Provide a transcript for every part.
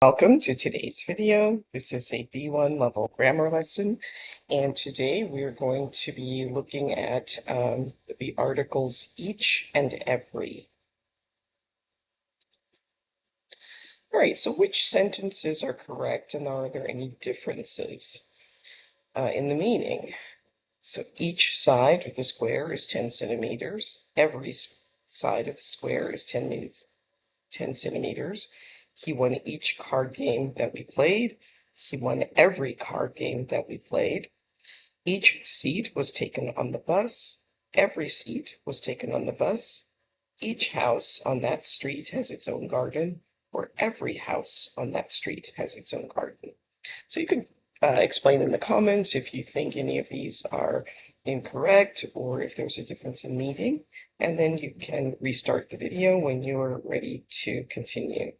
Welcome to today's video. This is a B1 level grammar lesson, and today we're going to be looking at the articles each and every. All right, so which sentences are correct, and are there any differences in the meaning? So each side of the square is 10 centimeters. Every side of the square is 10 centimeters. He won each card game that we played. He won every card game that we played. Each seat was taken on the bus. Every seat was taken on the bus. Each house on that street has its own garden, or every house on that street has its own garden. So you can explain in the comments if you think any of these are incorrect or if there's a difference in meaning, and then you can restart the video when you're ready to continue.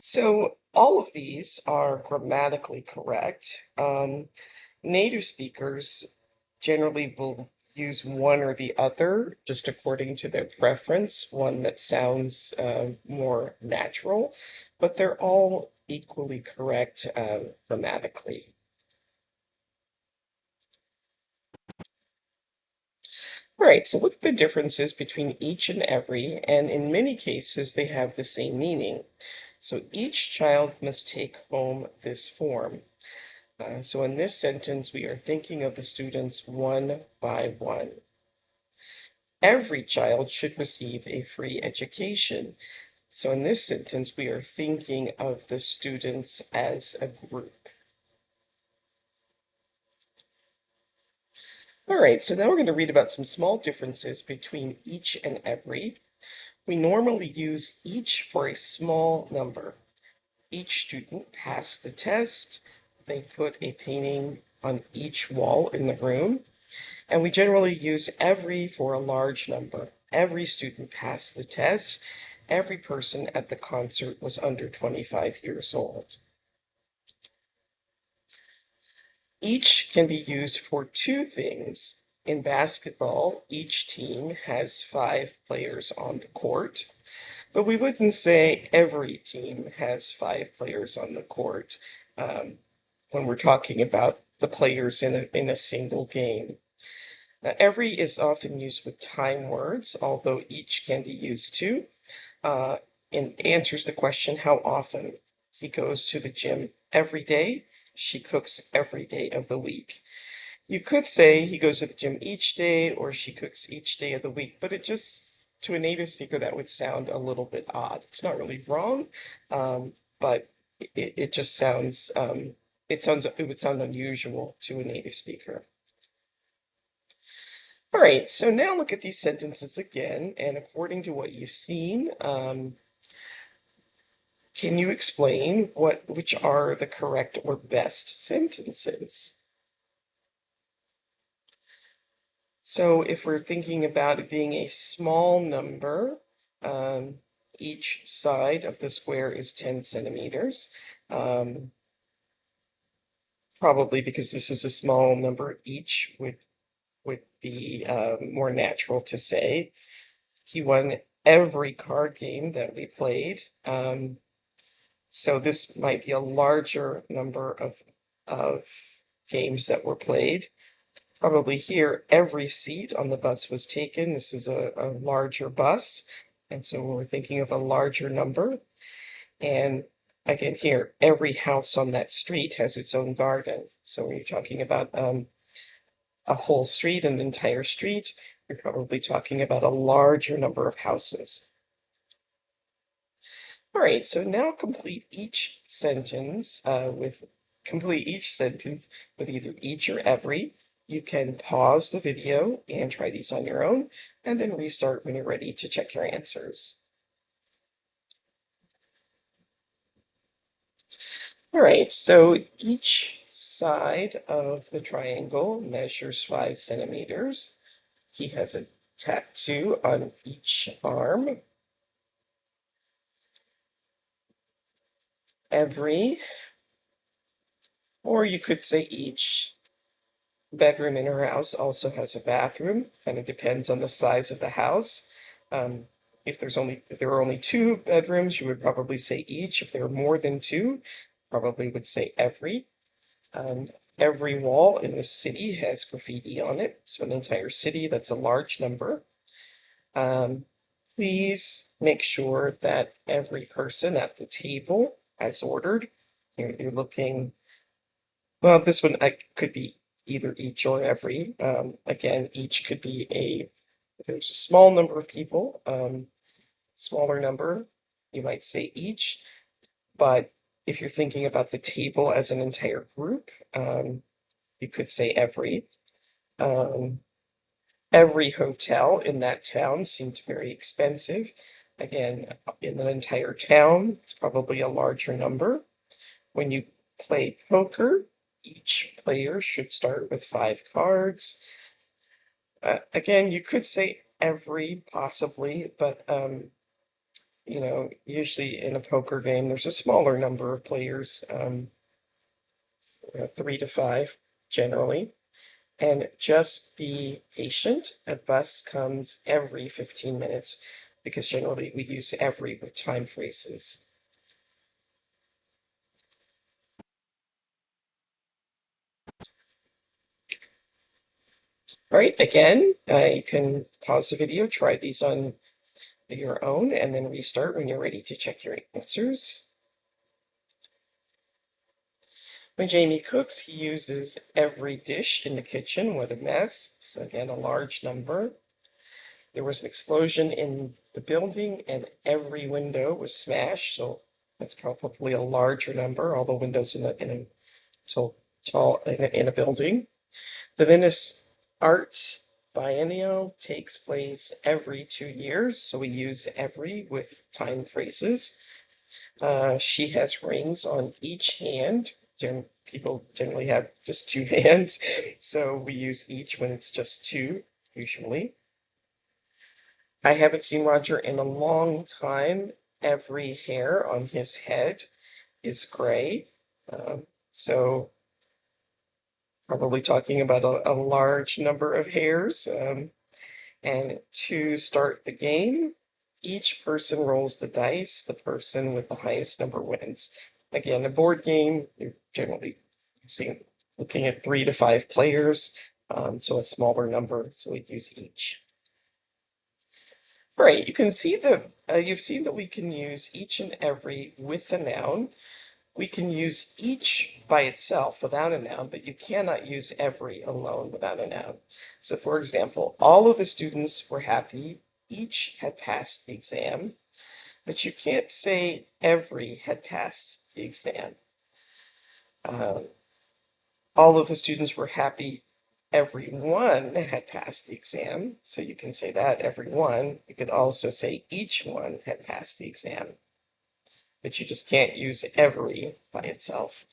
So all of these are grammatically correct. Native speakers generally will use one or the other, just according to their preference, one that sounds more natural, but they're all equally correct grammatically. All right, so look at the differences between each and every, and in many cases they have the same meaning. So each child must take home this form. So in this sentence, we are thinking of the students one by one. Every child should receive a free education. So in this sentence, we are thinking of the students as a group. All right, so now we're going to read about some small differences between each and every. We normally use each for a small number. Each student passed the test. They put a painting on each wall in the room. And we generally use every for a large number. Every student passed the test. Every person at the concert was under 25 years old. Each can be used for two things. In basketball, each team has 5 players on the court, but we wouldn't say every team has 5 players on the court when we're talking about the players in a single game. Now, every is often used with time words, although each can be used too, and answers the question how often. He goes to the gym every day. She cooks every day of the week. You could say he goes to the gym each day or she cooks each day of the week, but it just, to a native speaker, that would sound a little bit odd. It's not really wrong, but it just sounds, it would sound unusual to a native speaker. All right, so now look at these sentences again, and according to what you've seen, can you explain which are the correct or best sentences? So if we're thinking about it being a small number, each side of the square is 10 centimeters. Probably because this is a small number, each would be more natural to say. He won every card game that we played. So this might be a larger number of games that were played. Probably here, every seat on the bus was taken. This is a larger bus, and so we're thinking of a larger number. And again, here, every house on that street has its own garden. So when you're talking about a whole street, an entire street, you're probably talking about a larger number of houses. All right, so now complete each sentence with either each or every. You can pause the video and try these on your own, and then restart when you're ready to check your answers. All right, so each side of the triangle measures 5 centimeters. He has a tattoo on each arm. Every, or you could say each, bedroom in her house also has a bathroom. Kind of depends on the size of the house. If there are only two bedrooms, you would probably say each. If there are more than two, probably would say every. Um, every wall in the city has graffiti on it. So an entire city, that's a large number. Um, please make sure that every person at the table has ordered. You're looking, well, this one could be either each or every. Again, each could be if there's a small number of people, smaller number, you might say each. But if you're thinking about the table as an entire group, you could say every. Um, every hotel in that town seemed very expensive. Again, in an entire town, it's probably a larger number. When you play poker, each player should start with 5 cards. Again, you could say every, possibly, but usually in a poker game, there's a smaller number of players, 3 to 5 generally. And just be patient. A bus comes every 15 minutes because generally we use every with time phrases. All right, again, you can pause the video, try these on your own, and then restart when you're ready to check your answers. When Jamie cooks, he uses every dish in the kitchen with a mess. So again, a large number. There was an explosion in the building and every window was smashed. So that's probably a larger number, all the windows in a tall in a building. The Venice Art Biennial takes place every 2 years, so we use every with time phrases. She has rings on each hand. People generally have just two hands, so we use each when it's just two, usually. I haven't seen Roger in a long time. Every hair on his head is gray. So probably talking about a large number of hairs. And to start the game, each person rolls the dice. The person with the highest number wins. Again, a board game, you're generally looking at 3 to 5 players, so a smaller number, so we'd use each. All right, you can see that you've seen that we can use each and every with a noun. We can use each by itself without a noun, but you cannot use every alone without a noun. So for example, all of the students were happy, each had passed the exam, but you can't say every had passed the exam. All of the students were happy, everyone had passed the exam, so you can say that, everyone. You could also say each one had passed the exam, but you just can't use every by itself.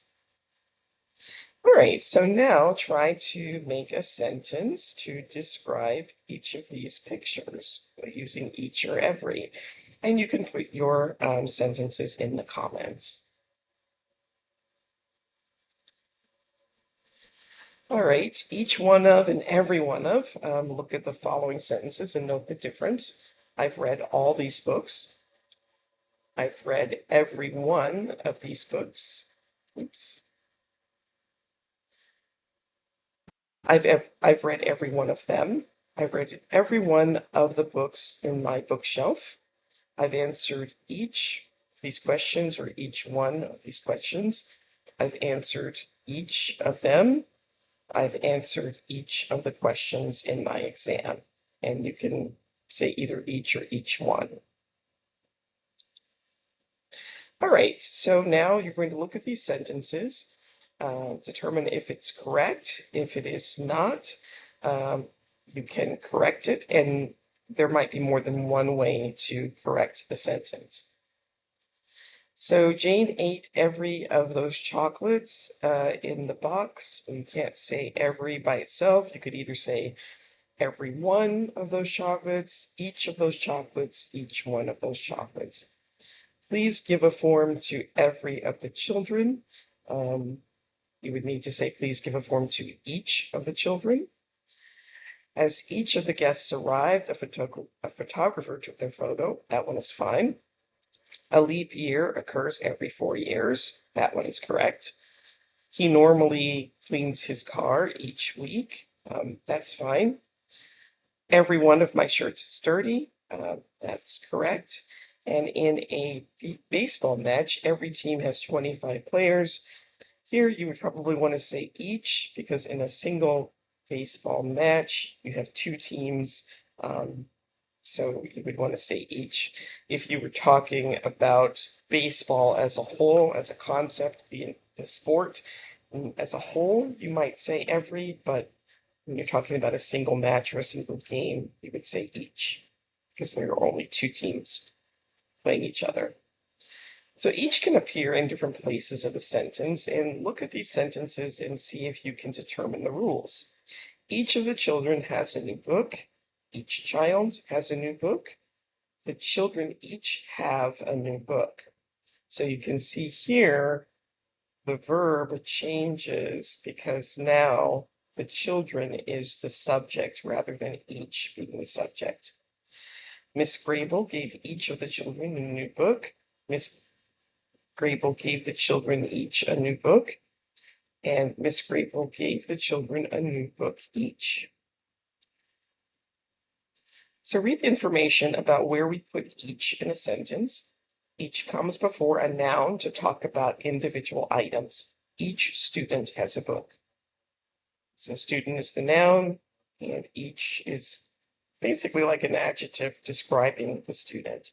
All right, so now try to make a sentence to describe each of these pictures using each or every. And you can put your sentences in the comments. All right, each one of and every one of, look at the following sentences and note the difference. I've read all these books. I've read every one of these books. Oops. I've read every one of them. I've read every one of the books in my bookshelf. I've answered each of these questions or each one of these questions. I've answered each of them. I've answered each of the questions in my exam. And you can say either each or each one. All right, so now you're going to look at these sentences, determine if it's correct. If it is not, you can correct it, and there might be more than one way to correct the sentence. So Jane ate every of those chocolates in the box. You can't say every by itself. You could either say every one of those chocolates, each of those chocolates, each one of those chocolates. Please give a form to every of the children. you would need to say, please give a form to each of the children. As each of the guests arrived, a photographer took their photo. That one is fine. A leap year occurs every 4 years. That one is correct. He normally cleans his car each week. That's fine. Every one of my shirts is dirty. That's correct. And in a baseball match, every team has 25 players. Here, you would probably want to say each, because in a single baseball match, you have 2 teams. So you would want to say each. If you were talking about baseball as a whole, as a concept, the sport as a whole, you might say every, but when you're talking about a single match or a single game, you would say each, because there are only 2 teams playing each other. So each can appear in different places of the sentence, and look at these sentences and see if you can determine the rules. Each of the children has a new book. Each child has a new book. The children each have a new book. So you can see here the verb changes because now the children is the subject rather than each being the subject. Miss Grable gave each of the children a new book. Miss Grable gave the children each a new book. And Miss Grable gave the children a new book each. So read the information about where we put each in a sentence. Each comes before a noun to talk about individual items. Each student has a book. So student is the noun, and each is basically like an adjective describing the student.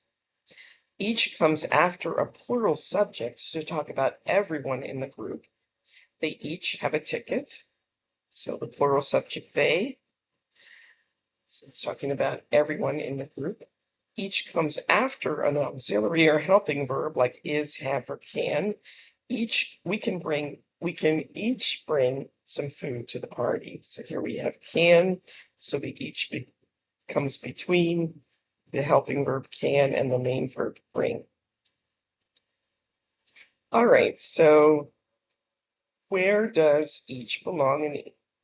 Each comes after a plural subject to talk about everyone in the group. They each have a ticket. So the plural subject they. So it's talking about everyone in the group. Each comes after an auxiliary or helping verb like is, have, or can. We can each bring some food to the party. So here we have can, so the each comes between the helping verb can and the main verb bring. All right, so where does each belong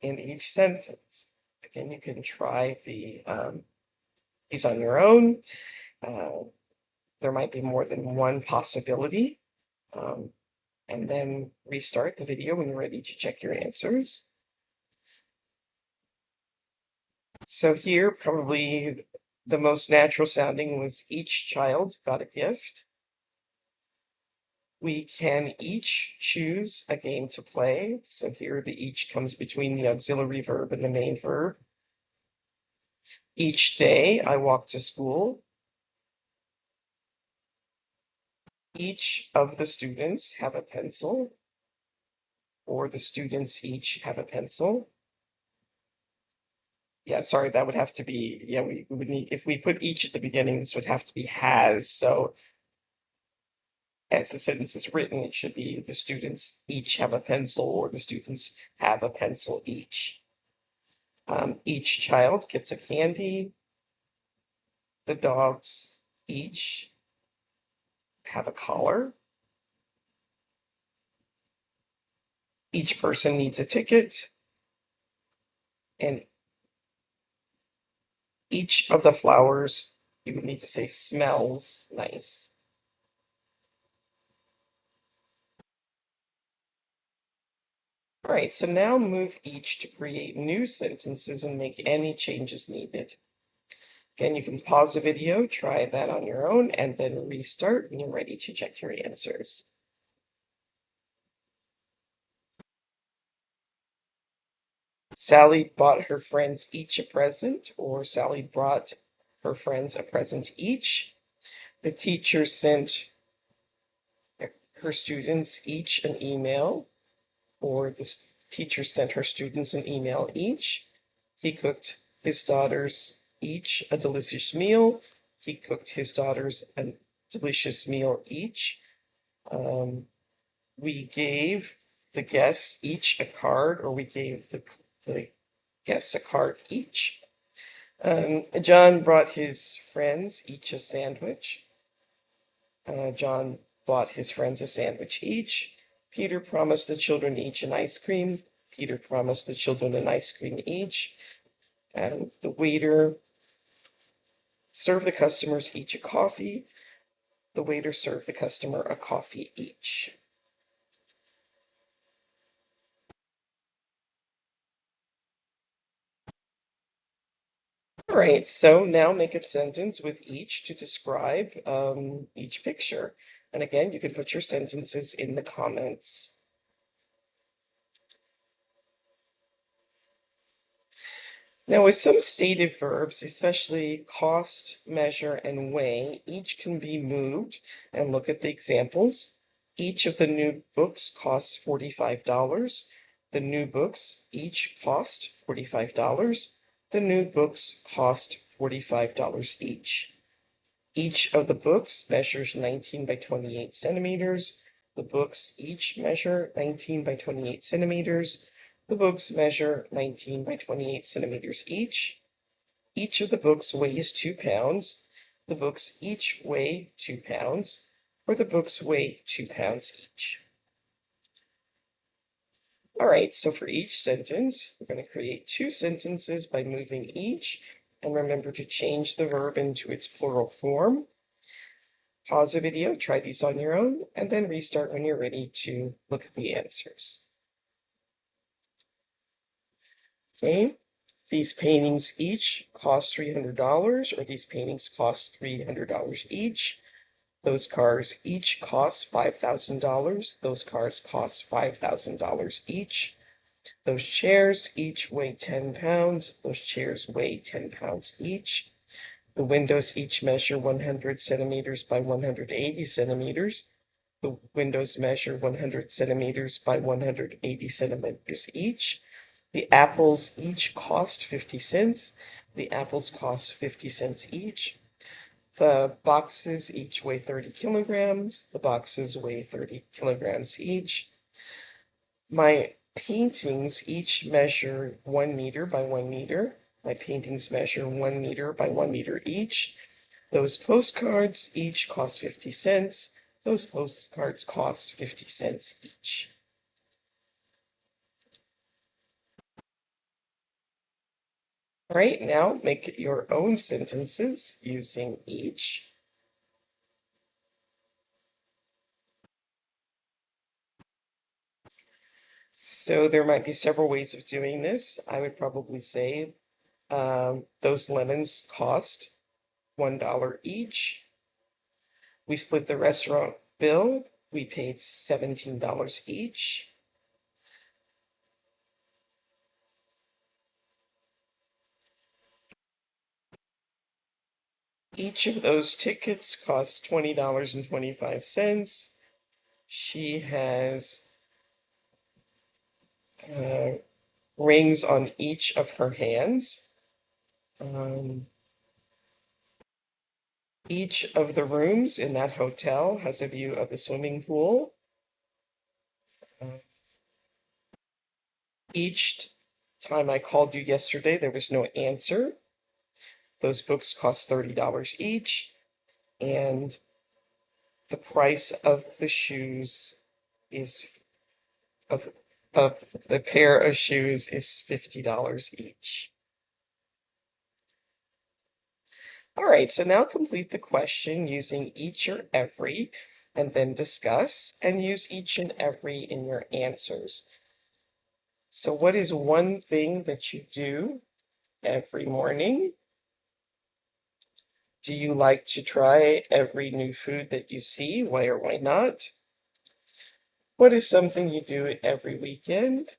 in each sentence? Again, you can try these on your own. There might be more than one possibility. And then restart the video when you're ready to check your answers. So here, probably the most natural sounding was each child got a gift. We can each choose a game to play. So here the each comes between the auxiliary verb and the main verb. Each day I walk to school. Each of the students have a pencil, or the students each have a pencil. Yeah, sorry, that would have to be, yeah, we would need, if we put each at the beginning, this would have to be has. So as the sentence is written, it should be the students each have a pencil, or the students have a pencil each. Each child gets a candy. The dogs each have a collar. Each person needs a ticket. And each of the flowers, you would need to say, smells nice. All right, so now move each to create new sentences and make any changes needed. Again, you can pause the video, try that on your own, and then restart when you're ready to check your answers. Sally bought her friends each a present, or Sally brought her friends a present each. The teacher sent her students each an email, or the teacher sent her students an email each. He cooked his daughters each a delicious meal. He cooked his daughters a delicious meal each. We gave the guests each a card, or we gave the guests a card each. John brought his friends each a sandwich. John bought his friends a sandwich each. Peter promised the children each an ice cream. Peter promised the children an ice cream each. And the waiter served the customers each a coffee. The waiter served the customer a coffee each. All right, so now make a sentence with each to describe each picture. And again, you can put your sentences in the comments. Now, with some stative verbs, especially cost, measure, and weigh, each can be moved. And look at the examples. Each of the new books costs $45. The new books each cost $45. The new books cost $45 each. Each of the books measures 19 by 28 centimeters. The books each measure 19 by 28 centimeters. The books measure 19 by 28 centimeters each. Each of the books weighs 2 pounds. The books each weigh 2 pounds, or the books weigh 2 pounds each. All right, so for each sentence, we're going to create 2 sentences by moving each, and remember to change the verb into its plural form. Pause the video, try these on your own, and then restart when you're ready to look at the answers. Okay, these paintings each cost $300, or these paintings cost $300 each. Those cars each cost $5,000. Those cars cost $5,000 each. Those chairs each weigh 10 pounds. Those chairs weigh 10 pounds each. The windows each measure 100 centimeters by 180 centimeters. The windows measure 100 centimeters by 180 centimeters each. The apples each cost 50 cents. The apples cost 50 cents each. The boxes each weigh 30 kilograms. The boxes weigh 30 kilograms each. My paintings each measure 1 meter by 1 meter. My paintings measure 1 meter by 1 meter each. Those postcards each cost 50 cents. Those postcards cost 50 cents each. All right, now make your own sentences using each. So there might be several ways of doing this. I would probably say those lemons cost $1 each. We split the restaurant bill. We paid $17 each. Each of those tickets costs $20.25. She has rings on each of her hands. Each of the rooms in that hotel has a view of the swimming pool. Each time I called you yesterday, there was no answer. Those books cost $30 each, and the price of the shoes is of the pair of shoes is $50 each. All right, so now complete the question using each or every, and then discuss and use each and every in your answers. So what is one thing that you do every morning? Do you like to try every new food that you see? Why or why not? What is something you do every weekend?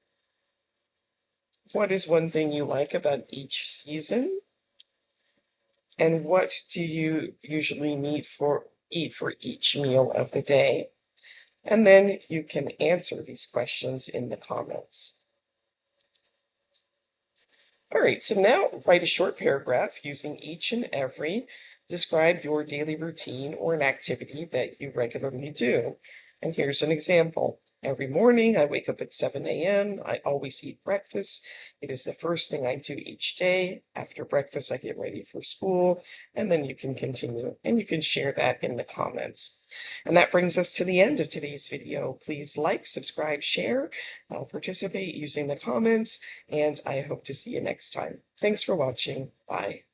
What is one thing you like about each season? And what do you usually eat for each meal of the day? And then you can answer these questions in the comments. All right, so now write a short paragraph using each and every. Describe your daily routine or an activity that you regularly do. And here's an example. Every morning I wake up at 7 a.m. I always eat breakfast. It is the first thing I do each day. After breakfast, I get ready for school, and then you can continue and you can share that in the comments. And that brings us to the end of today's video. Please like, subscribe, share, participate using the comments, and I hope to see you next time. Thanks for watching. Bye.